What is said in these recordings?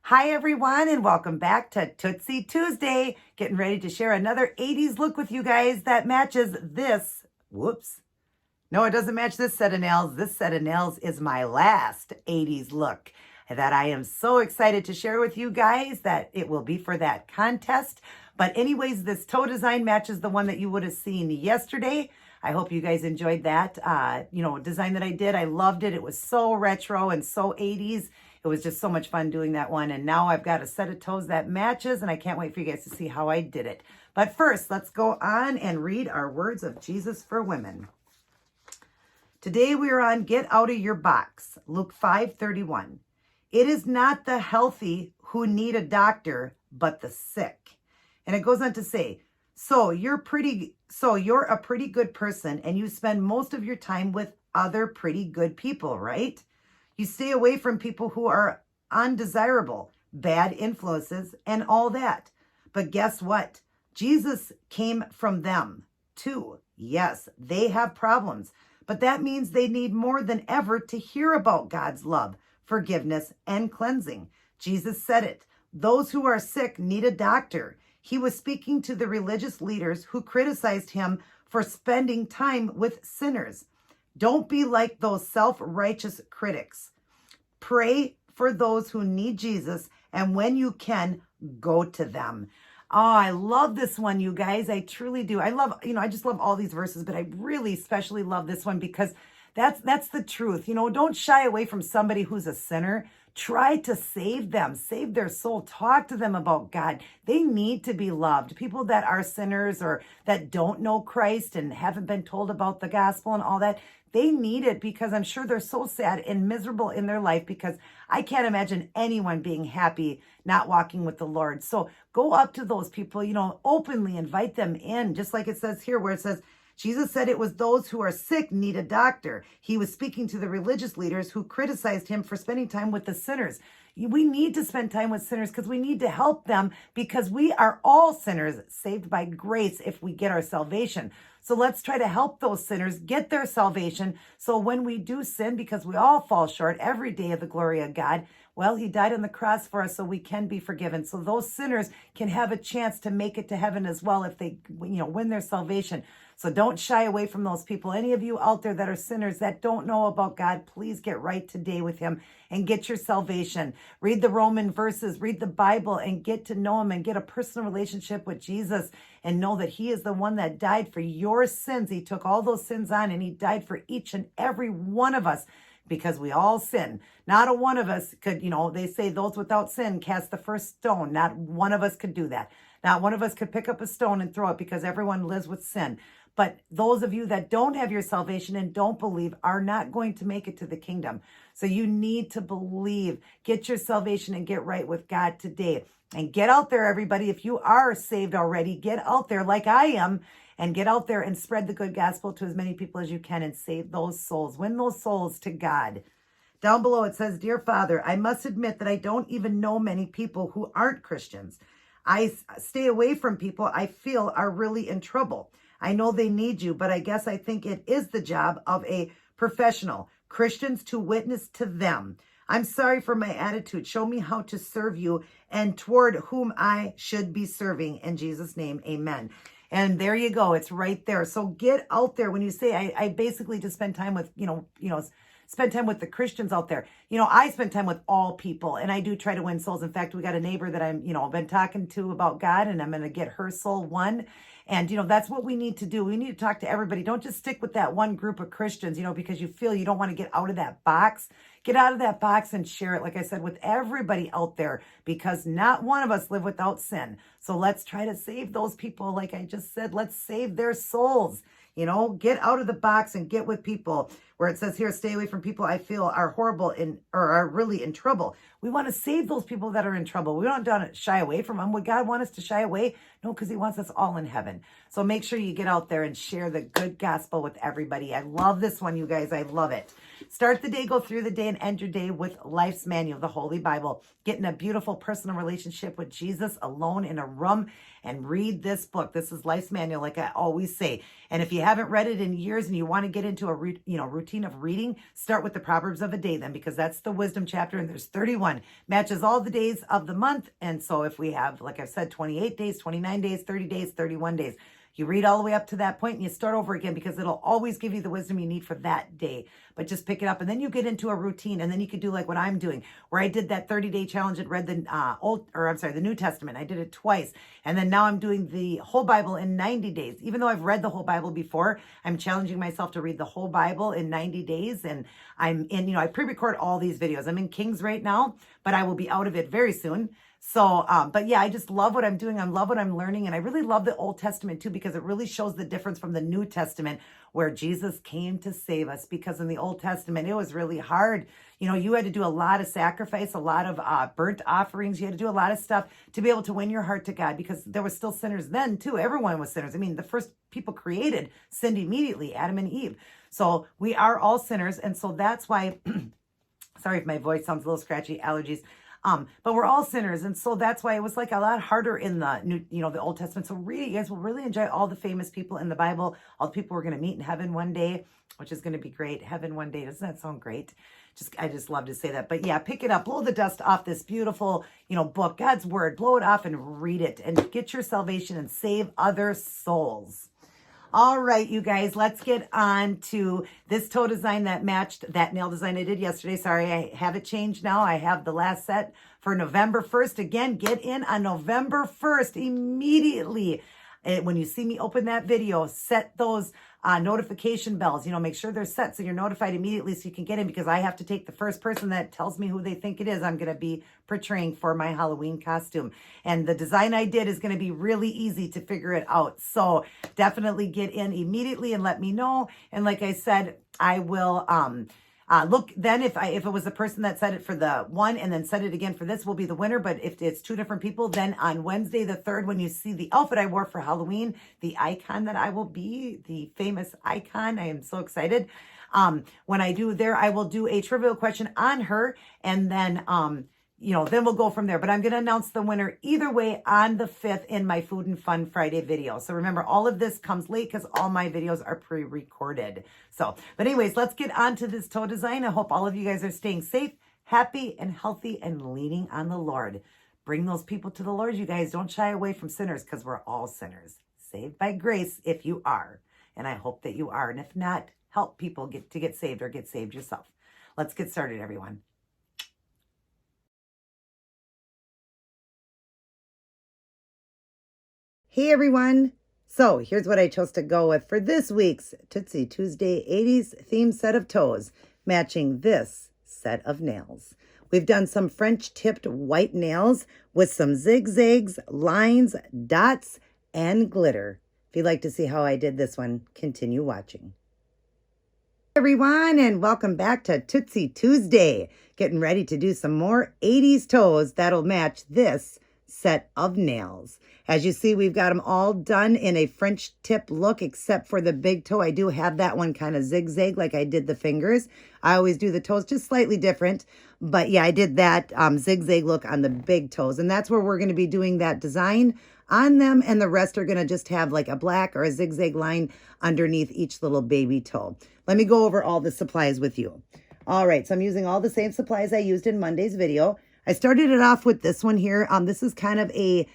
Hi, everyone, and welcome back to Tootsie Tuesday. Getting ready to share another 80s look with you guys that matches this. Whoops. No, it doesn't match this set of nails. This set of nails is my last 80s look that I am so excited to share with you guys that it will be for that contest. But anyways, this toe design matches the one that you would have seen yesterday. I hope you guys enjoyed that, design that I did. I loved it. It was so retro and so 80s. It was just so much fun doing that one. And now I've got a set of toes that matches, and I can't wait for you guys to see how I did it. But first, let's go on and read our words of Jesus for women. Today we are on Get Out of Your Box, Luke 5:31. It is not the healthy who need a doctor, but the sick. And it goes on to say, so you're a pretty good person, and you spend most of your time with other pretty good people, right? You stay away from people who are undesirable, bad influences, and all that. But guess what? Jesus came from them too. Yes, they have problems, but that means they need more than ever to hear about God's love, forgiveness, and cleansing. Jesus said it. Those who are sick need a doctor. He was speaking to the religious leaders who criticized him for spending time with sinners. Don't be like those self-righteous critics. Pray for those who need Jesus, and when you can, go to them. Oh, I love this one, you guys. I truly do. I just love all these verses, but I really especially love this one because that's the truth. Don't shy away from somebody who's a sinner. Try to save them, save their soul. Talk to them about God. They need to be loved. People that are sinners or that don't know Christ and haven't been told about the gospel and all that, they need it because I'm sure they're so sad and miserable in their life because I can't imagine anyone being happy not walking with the Lord. So go up to those people, openly invite them in, just like it says here where it says, Jesus said it was those who are sick need a doctor. He was speaking to the religious leaders who criticized him for spending time with the sinners. We need to spend time with sinners because we need to help them because we are all sinners saved by grace if we get our salvation. So let's try to help those sinners get their salvation. So when we do sin, because we all fall short every day of the glory of God, well, he died on the cross for us so we can be forgiven. So those sinners can have a chance to make it to heaven as well if they, win their salvation. So don't shy away from those people. Any of you out there that are sinners that don't know about God, please get right today with him and get your salvation. Read the Roman verses, read the Bible, and get to know him and get a personal relationship with Jesus and know that he is the one that died for your sins. He took all those sins on and he died for each and every one of us because we all sin. Not a one of us could, they say those without sin cast the first stone. Not one of us could do that. Not one of us could pick up a stone and throw it because everyone lives with sin. But those of you that don't have your salvation and don't believe are not going to make it to the kingdom. So you need to believe, get your salvation and get right with God today. And get out there, everybody. If you are saved already, get out there like I am and get out there and spread the good gospel to as many people as you can and save those souls. Win those souls to God. Down below it says, Dear Father, I must admit that I don't even know many people who aren't Christians. I stay away from people I feel are really in trouble. I know they need you, but I guess I think it is the job of a professional, Christians, to witness to them. I'm sorry for my attitude. Show me how to serve you and toward whom I should be serving. In Jesus' name, amen. And there you go. It's right there. So get out there. When you say, I basically just spend time with, spend time with the Christians out there. I spend time with all people and I do try to win souls. In fact, we got a neighbor that I'm, been talking to about God and I'm going to get her soul won. And, that's what we need to do. We need to talk to everybody. Don't just stick with that one group of Christians, because you feel you don't want to get out of that box. Get out of that box and share it, like I said, with everybody out there because not one of us live without sin. So let's try to save those people. Like I just said, let's save their souls. Get out of the box and get with people where it says here, stay away from people I feel are horrible or are really in trouble. We want to save those people that are in trouble. We don't shy away from them. Would God want us to shy away? No, because he wants us all in heaven. So make sure you get out there and share the good gospel with everybody. I love this one, you guys. I love it. Start the day, go through the day, and end your day with Life's Manual, the Holy Bible. Get in a beautiful personal relationship with Jesus alone in a room and read this book. This is Life's Manual, like I always say. And if you haven't read it in years and you want to get into a routine routine of reading, start with the Proverbs of a day then, because that's the wisdom chapter and there's 31. Matches all the days of the month. And so if we have, like I've said, 28 days, 29 days, 30 days, 31 days, you read all the way up to that point and you start over again because it'll always give you the wisdom you need for that day. But just pick it up and then you get into a routine and then you could do like what I'm doing, where I did that 30-day challenge and read the New Testament. I did it twice. And then now I'm doing the whole Bible in 90 days. Even though I've read the whole Bible before, I'm challenging myself to read the whole Bible in 90 days. And I'm in, I pre-record all these videos. I'm in Kings right now, but I will be out of it very soon. So, but yeah, I just love what I'm doing. I love what I'm learning. And I really love the Old Testament too, because it really shows the difference from the New Testament where Jesus came to save us. Because in the Old Testament, it was really hard. You had to do a lot of sacrifice, a lot of burnt offerings. You had to do a lot of stuff to be able to win your heart to God, because there were still sinners then too. Everyone was sinners. I mean, the first people created sinned immediately, Adam and Eve. So we are all sinners. And so that's why, sorry if my voice sounds a little scratchy, allergies. But we're all sinners. And so that's why it was like a lot harder in the new, the Old Testament. So really, you guys will really enjoy all the famous people in the Bible, all the people we're going to meet in heaven one day, which is going to be great. Heaven one day. Doesn't that sound great? I just love to say that. But yeah, pick it up, blow the dust off this beautiful, book, God's word, blow it off and read it and get your salvation and save other souls. All right, you guys, let's get on to this toe design that matched that nail design I did yesterday. Sorry, I have it changed now. I have the last set for November 1st. Again, get in on November 1st immediately. When you see me open that video, set those notification bells. Make sure they're set so you're notified immediately so you can get in, because I have to take the first person that tells me who they think it is I'm going to be portraying for my Halloween costume. And the design I did is going to be really easy to figure it out. So definitely get in immediately and let me know. And like I said, I will look then if it was the person that said it for the one and then said it again for this will be the winner. But if it's two different people, then on Wednesday the 3rd, when you see the outfit I wore for Halloween, the icon that I will be, the famous icon, I am so excited. When I do there, I will do a trivial question on her, and then then we'll go from there. But I'm going to announce the winner either way on the 5th in my Food and Fun Friday video. So remember, all of this comes late because all my videos are pre-recorded. So, but anyways, let's get on to this toe design. I hope all of you guys are staying safe, happy, and healthy, and leaning on the Lord. Bring those people to the Lord, you guys. Don't shy away from sinners, because we're all sinners. Saved by grace if you are. And I hope that you are. And if not, help people get saved or get saved yourself. Let's get started, everyone. Hey everyone! So here's what I chose to go with for this week's Tootsie Tuesday 80s theme set of toes, matching this set of nails. We've done some French tipped white nails with some zigzags, lines, dots, and glitter. If you'd like to see how I did this one, continue watching. Hey everyone, and welcome back to Tootsie Tuesday. Getting ready to do some more 80s toes that'll match this set of nails. As you see, we've got them all done in a French tip look, except for the big toe. I do have that one kind of zigzag like I did the fingers. I always do the toes just slightly different. But yeah, I did that zigzag look on the big toes. And that's where we're going to be doing that design on them. And the rest are going to just have like a black or a zigzag line underneath each little baby toe. Let me go over all the supplies with you. All right, so I'm using all the same supplies I used in Monday's video. I started it off with this one here. This is kind of a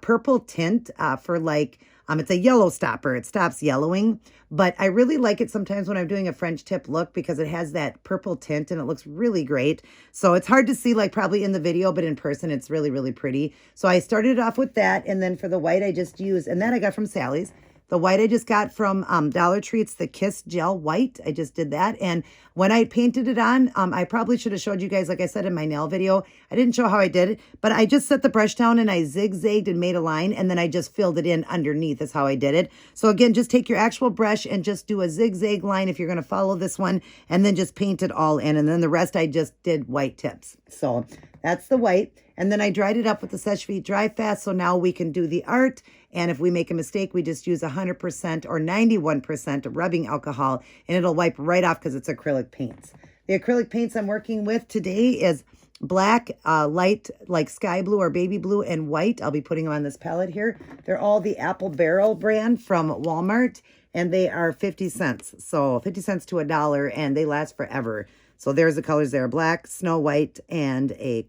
purple tint for like, it's a yellow stopper. It stops yellowing, but I really like it sometimes when I'm doing a French tip look because it has that purple tint and it looks really great. So it's hard to see like probably in the video, but in person it's really, really pretty. So I started off with that. And then for the white I just used, and that I got from Sally's. The white I just got from Dollar Tree. It's the Kiss Gel White. I just did that. And when I painted it on, I probably should have showed you guys, like I said in my nail video. I didn't show how I did it, but I just set the brush down and I zigzagged and made a line. And then I just filled it in underneath is how I did it. So again, just take your actual brush and just do a zigzag line if you're going to follow this one. And then just paint it all in. And then the rest I just did white tips. So that's the white. And then I dried it up with the Seche Vite Dry Fast. So now we can do the art. And if we make a mistake, we just use 100% or 91% of rubbing alcohol, and it'll wipe right off because it's acrylic paints. The acrylic paints I'm working with today is black, light, like sky blue or baby blue, and white. I'll be putting them on this palette here. They're all the Apple Barrel brand from Walmart. and they are 50 cents. So 50 cents to $1, and they last forever. So there's the colors there, black, snow white, and a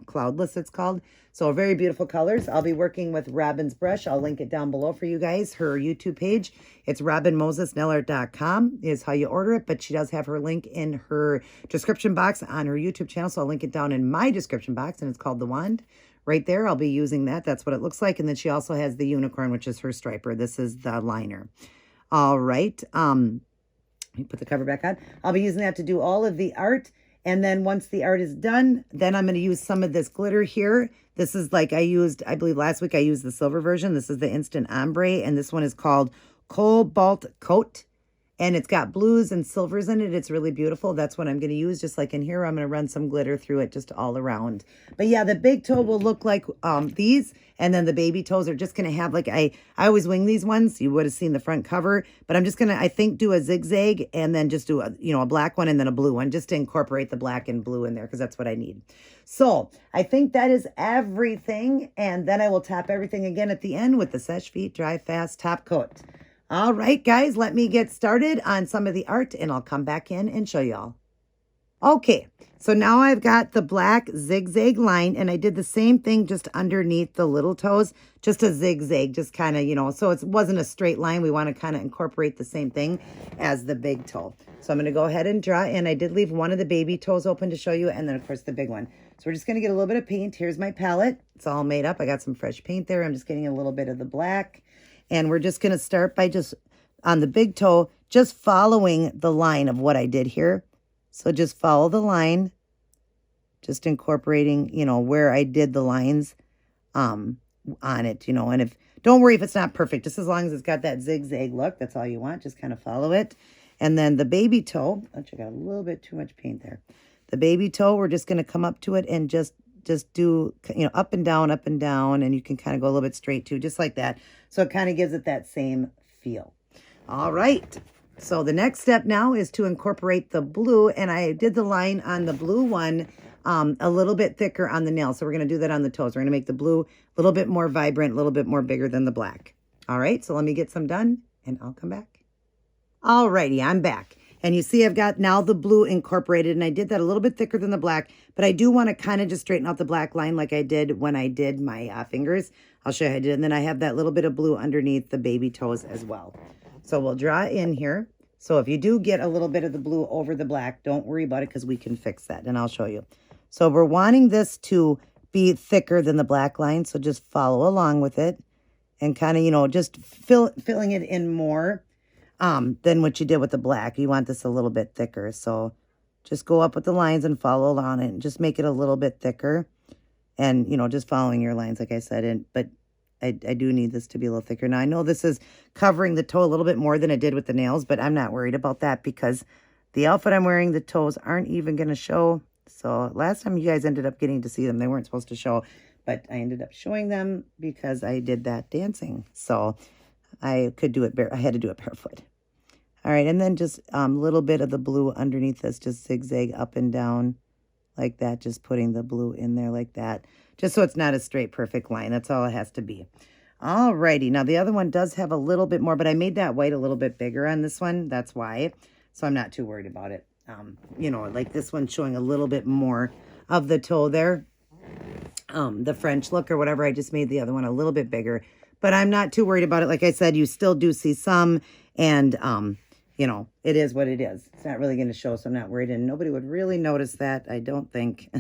cloudless, it's called. So very beautiful colors. I'll be working with Robin's brush. I'll link it down below for you guys. Her YouTube page, it's robinmosesnailart.com is how you order it, but she does have her link in her description box on her YouTube channel. So I'll link it down in my description box, and it's called The Wand. Right there, I'll be using that. That's what it looks like. And then she also has the unicorn, which is her striper. This is the liner. All right. Let me put the cover back on. I'll be using that to do all of the art. And then once the art is done, then I'm going to use some of this glitter here. This is like I believe last week I used the silver version. This is the Instant Ombre. And this one is called Cobalt Coat. And it's got blues and silvers in it. It's really beautiful. That's what I'm going to use. Just like in here, I'm going to run some glitter through it just all around. But yeah, the big toe will look like these. And then the baby toes are just going to have like, I always wing these ones. You would have seen the front cover. But I'm just going to, I think, do a zigzag and then just do a black one and then a blue one just to incorporate the black and blue in there because that's what I need. So I think that is everything. And then I will top everything again at the end with the Seche Vite Dry Fast Top Coat. All right, guys, let me get started on some of the art, and I'll come back in and show y'all. Okay, so now I've got the black zigzag line, and I did the same thing just underneath the little toes, just a zigzag, just kind of, so it wasn't a straight line. We want to kind of incorporate the same thing as the big toe. So I'm going to go ahead and draw, and I did leave one of the baby toes open to show you, and then, of course, the big one. So we're just going to get a little bit of paint. Here's my palette. It's all made up. I got some fresh paint there. I'm just getting a little bit of the black. And we're just going to start by just, on the big toe, just following the line of what I did here. So just follow the line, just incorporating, where I did the lines on it, And don't worry if it's not perfect, just as long as it's got that zigzag look, that's all you want. Just kind of follow it. And then the baby toe, I got a little bit too much paint there. The baby toe, we're just going to come up to it and just do, up and down, and you can kind of go a little bit straight too, just like that. So it kind of gives it that same feel. All right. So the next step now is to incorporate the blue, and I did the line on the blue one a little bit thicker on the nail. So we're going to do that on the toes. We're going to make the blue a little bit more vibrant, a little bit more bigger than the black. All right. So let me get some done, and I'll come back. All righty. I'm back. And you see I've got now the blue incorporated, and I did that a little bit thicker than the black, but I do want to kind of just straighten out the black line like I did when I did my fingers. I'll show you how I did. And then I have that little bit of blue underneath the baby toes as well. So we'll draw in here. So if you do get a little bit of the blue over the black, don't worry about it because we can fix that, and I'll show you. So we're wanting this to be thicker than the black line, so just follow along with it and kind of, just filling it in more than what you did with the black. You want this a little bit thicker. So just go up with the lines and follow along and just make it a little bit thicker. And, just following your lines, like I said. But I do need this to be a little thicker. Now, I know this is covering the toe a little bit more than it did with the nails, but I'm not worried about that because the outfit I'm wearing, the toes aren't even going to show. So last time you guys ended up getting to see them. They weren't supposed to show, but I ended up showing them because I did that dancing. So I could do it I had to do it barefoot. All right, and then just a little bit of the blue underneath this, just zigzag up and down like that, just putting the blue in there like that, just so it's not a straight, perfect line. That's all it has to be. All righty, now the other one does have a little bit more, but I made that white a little bit bigger on this one. That's why, so I'm not too worried about it. Like this one's showing a little bit more of the toe there, the French look or whatever. I just made the other one a little bit bigger. But I'm not too worried about it. Like I said, you still do see some, and, it is what it is. It's not really going to show, so I'm not worried, and nobody would really notice that, I don't think.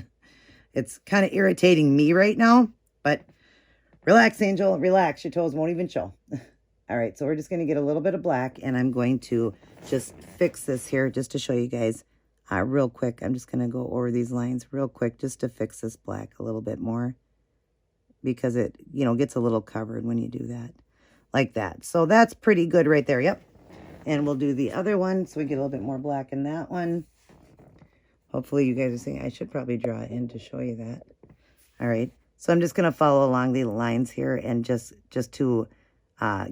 It's kind of irritating me right now, but relax, Angel, relax. Your toes won't even show. All right, so we're just going to get a little bit of black, and I'm going to just fix this here just to show you guys real quick. I'm just going to go over these lines real quick just to fix this black a little bit more, because it, gets a little covered when you do that, like that. So that's pretty good right there. Yep. And we'll do the other one so we get a little bit more black in that one. Hopefully you guys are seeing. I should probably draw it in to show you that. All right. So I'm just going to follow along the lines here and just to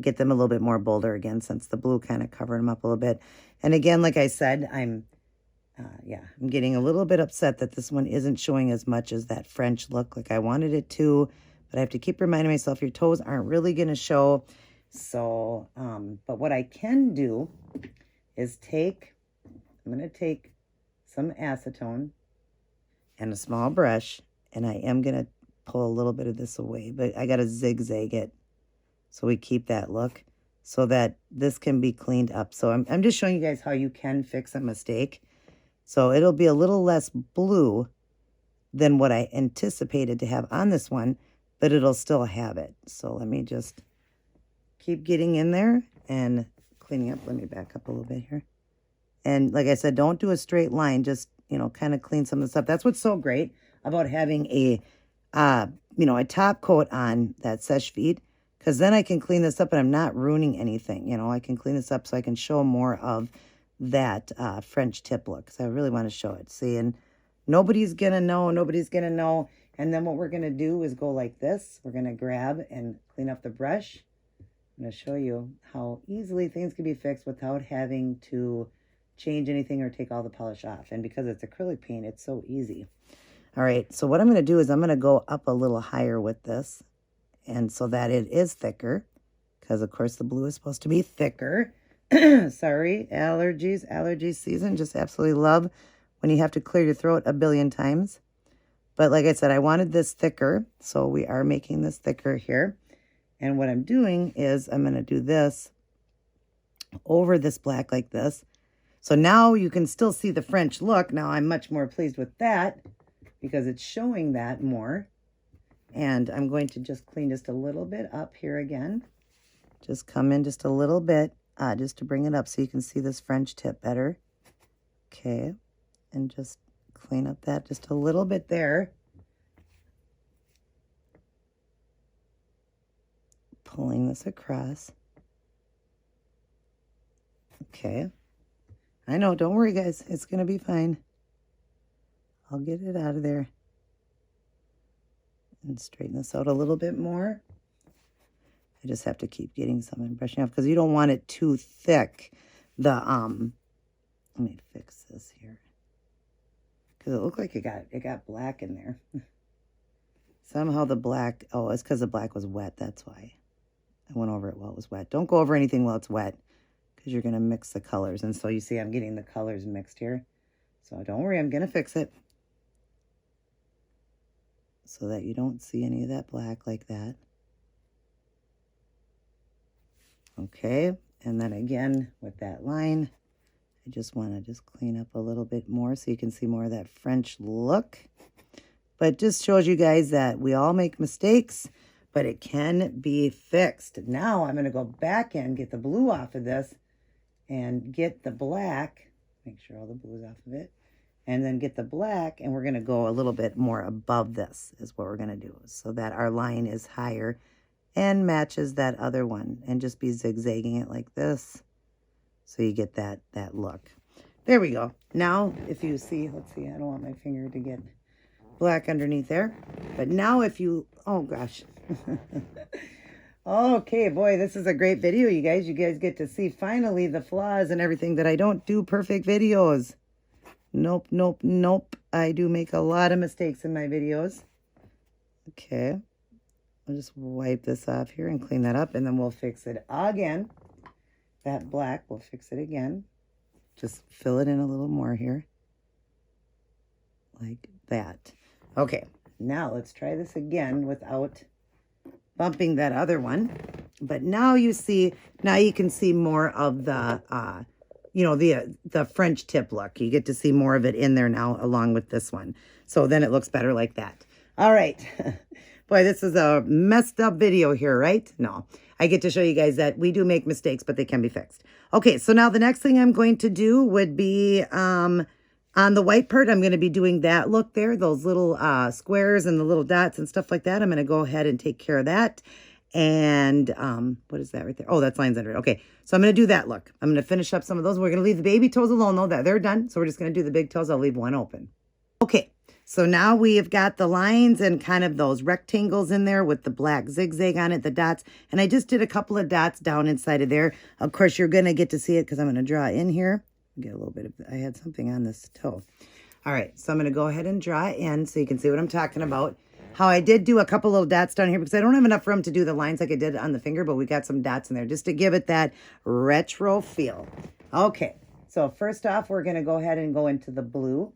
get them a little bit more bolder again, since the blue kind of covered them up a little bit. And again, like I said, I'm getting a little bit upset that this one isn't showing as much as that French look like I wanted it to. But I have to keep reminding myself your toes aren't really going to show. So, but what I can do is I'm going to take some acetone and a small brush, and I am going to pull a little bit of this away, but I got to zigzag it so we keep that look so that this can be cleaned up. So I'm just showing you guys how you can fix a mistake. So it'll be a little less blue than what I anticipated to have on this one, but it'll still have it. So let me just keep getting in there and cleaning up. Let me back up a little bit here. And like I said, don't do a straight line. Just, kind of clean some of this up. That's what's so great about having a top coat on that seche vide, because then I can clean this up and I'm not ruining anything. I can clean this up so I can show more of that French tip look, because I really want to show it. See, and nobody's going to know. And then what we're going to do is go like this. We're going to grab and clean up the brush. I'm going to show you how easily things can be fixed without having to change anything or take all the polish off. And because it's acrylic paint, it's so easy. All right, so what I'm going to do is I'm going to go up a little higher with this, and so that it is thicker, because of course the blue is supposed to be thicker. Sorry, allergy season. Just absolutely love when you have to clear your throat a billion times. But like I said, I wanted this thicker, so we are making this thicker here. And what I'm doing is I'm going to do this over this black like this. So now you can still see the French look. Now I'm much more pleased with that because it's showing that more. And I'm going to just clean just a little bit up here again. Just come in just a little bit, just to bring it up so you can see this French tip better. Okay, and just clean up that just a little bit there. Pulling this across. Okay. I know, don't worry guys, it's going to be fine. I'll get it out of there. And straighten this out a little bit more. I just have to keep getting some and brushing off because you don't want it too thick. Let me fix this here. Because it looked like it got black in there. Somehow the black, it's because the black was wet, that's why. I went over it while it was wet. Don't go over anything while it's wet, because you're going to mix the colors. And so you see I'm getting the colors mixed here. So don't worry, I'm going to fix it so that you don't see any of that black like that. Okay, and then again with that line, I just want to just clean up a little bit more so you can see more of that French look. But it just shows you guys that we all make mistakes, but it can be fixed. Now I'm going to go back in, get the blue off of this, and get the black. Make sure all the blue is off of it. And then get the black, and we're going to go a little bit more above this is what we're going to do, so that our line is higher and matches that other one, and just be zigzagging it like this so you get that look. There we go. Now, if you see, let's see, I don't want my finger to get black underneath there. But now if you, oh gosh. Okay, boy, this is a great video, you guys. You guys get to see finally the flaws and everything, that I don't do perfect videos. Nope. I do make a lot of mistakes in my videos. Okay. I'll just wipe this off here and clean that up, and then we'll fix it again. That black, we'll fix it again. Just fill it in a little more here. Like that. Okay, now let's try this again without bumping that other one. But now you can see more of the, the French tip look. You get to see more of it in there now along with this one. So then it looks better like that. All right. Boy, this is a messed up video here, right? No, I get to show you guys that we do make mistakes, but they can be fixed. Okay, so now the next thing I'm going to do would be on the white part, I'm going to be doing that look there, those little squares and the little dots and stuff like that. I'm going to go ahead and take care of that. And what is that right there? Oh, that's lines under it. Okay, so I'm going to do that look. I'm going to finish up some of those. We're going to leave the baby toes alone, though. They're done. So we're just going to do the big toes. I'll leave one open. Okay. So now we have got the lines and kind of those rectangles in there with the black zigzag on it, the dots. And I just did a couple of dots down inside of there. Of course, you're going to get to see it because I'm going to draw in here. Get a little bit of, I had something on this toe. All right, so I'm going to go ahead and draw in so you can see what I'm talking about. how I did do a couple little dots down here because I don't have enough room to do the lines like I did on the finger, but we got some dots in there just to give it that retro feel. Okay, so first off, we're going to go ahead and go into the blue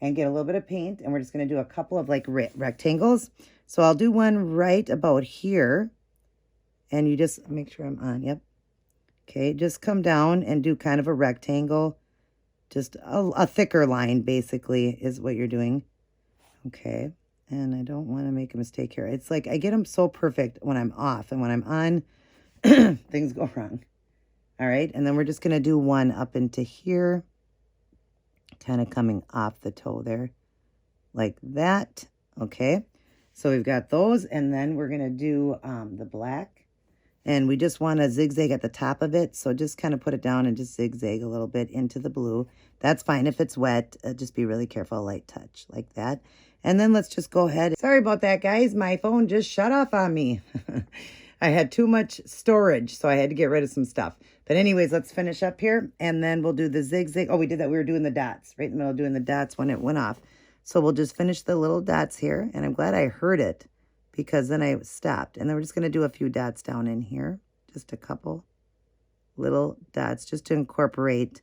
and get a little bit of paint, and we're just going to do a couple of like rectangles. So I'll do one right about here, and you just make sure I'm on. Yep. Okay, just come down and do kind of a rectangle. Just a thicker line, basically, is what you're doing. Okay, and I don't want to make a mistake here. It's like I get them so perfect when I'm off, and when I'm on, things go wrong. All right, and then we're just going to do one up into here, kind of coming off the toe there, like that. Okay, so we've got those, and then we're going to do the black. And we just want to zigzag at the top of it. So just kind of put it down and just zigzag a little bit into the blue. That's fine if it's wet. Just be really careful, light touch like that. And then let's just go ahead. Sorry about that, guys. My phone just shut off on me. I had too much storage, so I had to get rid of some stuff. But anyways, let's finish up here. And then we'll do the zigzag. Oh, we did that. We were doing the dots. Right in the middle doing the dots when it went off. So we'll just finish the little dots here. And I'm glad I heard it, because then I stopped. And then we're just going to do a few dots down in here. Just a couple little dots just to incorporate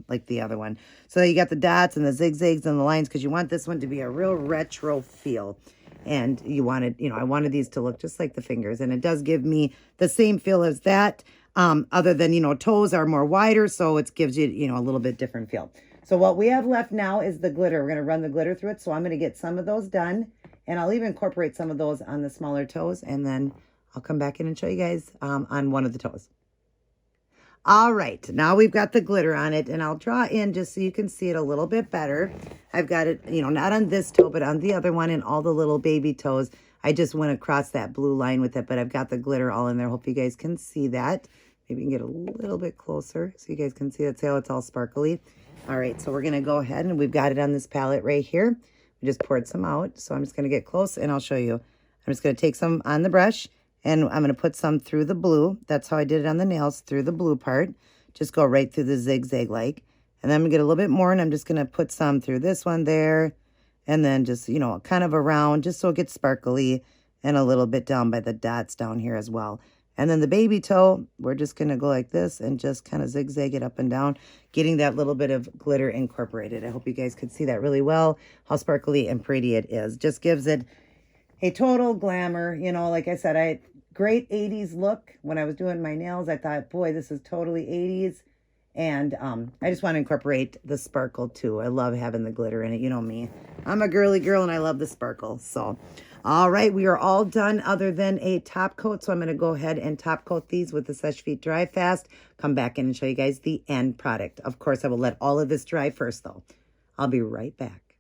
like the other one. So you got the dots and the zigzags and the lines because you want this one to be a real retro feel. And you wanted, I wanted these to look just like the fingers. And it does give me the same feel as that. Other than, toes are more wider. So it gives you, a little bit different feel. So what we have left now is the glitter. We're going to run the glitter through it. So I'm going to get some of those done. And I'll even incorporate some of those on the smaller toes. And then I'll come back in and show you guys on one of the toes. All right. Now we've got the glitter on it. And I'll draw in just so you can see it a little bit better. I've got it, not on this toe, but on the other one and all the little baby toes. I just went across that blue line with it. But I've got the glitter all in there. Hope you guys can see that. Maybe you can get a little bit closer so you guys can see that's how it's all sparkly. All right. So we're going to go ahead and we've got it on this palette right here. We just poured some out. So I'm just going to get close and I'll show you. I'm just going to take some on the brush and I'm going to put some through the blue. That's how I did it on the nails, through the blue part. Just go right through the zigzag like. And then I'm going to get a little bit more and I'm just going to put some through this one there. And then just, kind of around just so it gets sparkly and a little bit down by the dots down here as well. And then the baby toe, we're just going to go like this and just kind of zigzag it up and down, getting that little bit of glitter incorporated. I hope you guys could see that really well, how sparkly and pretty it is. Just gives it a total glamour. Like I said, great 80s look. When I was doing my nails, I thought, boy, this is totally 80s. And I just want to incorporate the sparkle too. I love having the glitter in it. You know me. I'm a girly girl and I love the sparkle. So, all right, we are all done other than a top coat. So I'm going to go ahead and top coat these with the Seche Vite Dry Fast. Come back in and show you guys the end product. Of course, I will let all of this dry first though. I'll be right back.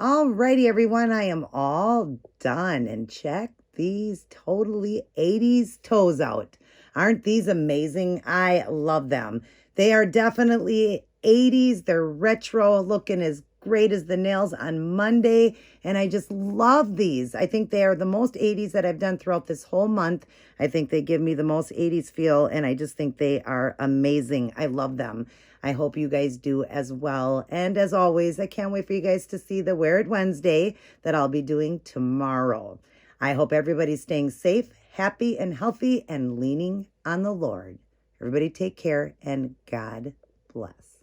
All righty, everyone. I am all done. And check these totally 80s toes out. Aren't these amazing? I love them. They are definitely 80s. They're retro, looking as great as the nails on Monday. And I just love these. I think they are the most 80s that I've done throughout this whole month. I think they give me the most 80s feel. And I just think they are amazing. I love them. I hope you guys do as well. And as always, I can't wait for you guys to see the Wear It Wednesday that I'll be doing tomorrow. I hope everybody's staying safe, happy, and healthy, and leaning on the Lord. Everybody take care, and God bless.